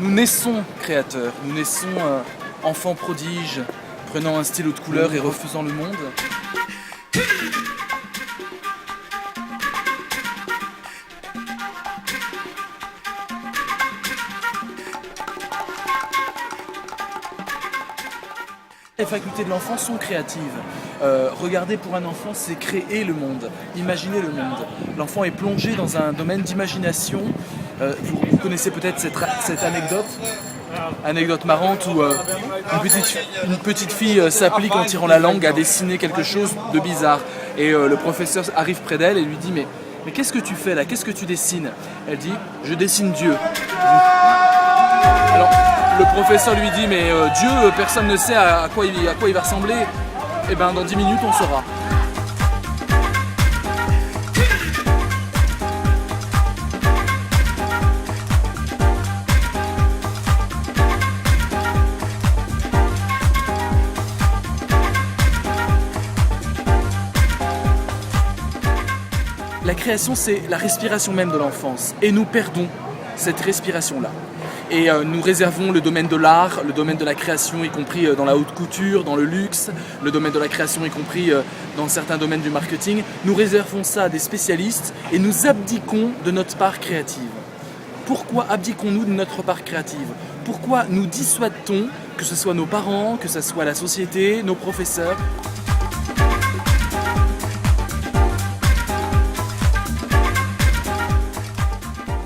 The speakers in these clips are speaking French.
Nous naissons créateurs, nous naissons enfants prodiges, prenant un stylo de couleur et refusant le monde. Les facultés de l'enfant sont créatives. Regarder pour un enfant, c'est créer le monde, imaginer le monde. L'enfant est plongé dans un domaine d'imagination. Vous connaissez peut-être cette anecdote marrante où une petite fille s'applique en tirant la langue à dessiner quelque chose de bizarre. Et le professeur arrive près d'elle et lui dit mais qu'est-ce que tu fais là? Qu'est-ce que tu dessines? Elle dit je dessine Dieu. Alors, le professeur lui dit mais Dieu, personne ne sait à quoi il va ressembler. Et bien dans 10 minutes on saura. La création, c'est la respiration même de l'enfance. Et nous perdons cette respiration-là. Et nous réservons le domaine de l'art, le domaine de la création, y compris dans la haute couture, dans le luxe, le domaine de la création, y compris dans certains domaines du marketing. Nous réservons ça à des spécialistes et nous abdiquons de notre part créative. Pourquoi abdiquons-nous de notre part créative? Pourquoi nous dissuade-t-on, que ce soit nos parents, que ce soit la société, nos professeurs?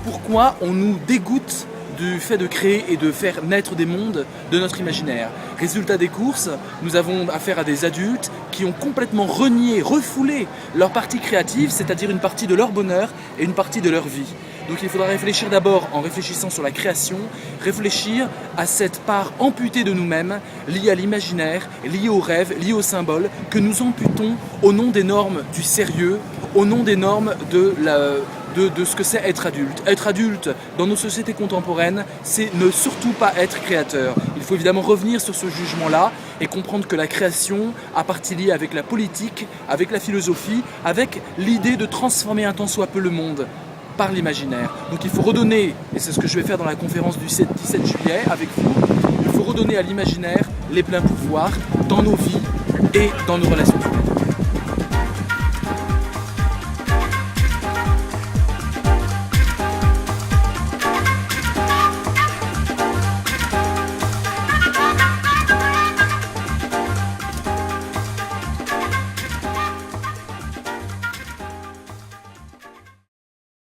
Pourquoi on nous dégoûte du fait de créer et de faire naître des mondes de notre imaginaire? Résultat des courses, nous avons affaire à des adultes qui ont complètement renié, refoulé leur partie créative, c'est-à-dire une partie de leur bonheur et une partie de leur vie. Donc il faudra réfléchir d'abord, en réfléchissant sur la création, réfléchir à cette part amputée de nous-mêmes, liée à l'imaginaire, liée aux rêves, liée aux symboles, que nous amputons au nom des normes du sérieux, au nom des normes de ce que c'est être adulte. Être adulte dans nos sociétés contemporaines, c'est ne surtout pas être créateur. Il faut évidemment revenir sur ce jugement-là et comprendre que la création a partie liée avec la politique, avec la philosophie, avec l'idée de transformer un tant soit peu le monde par l'imaginaire. Donc il faut redonner, et c'est ce que je vais faire dans la conférence du 17 juillet avec vous, il faut redonner à l'imaginaire les pleins pouvoirs dans nos vies et dans nos relations humaines.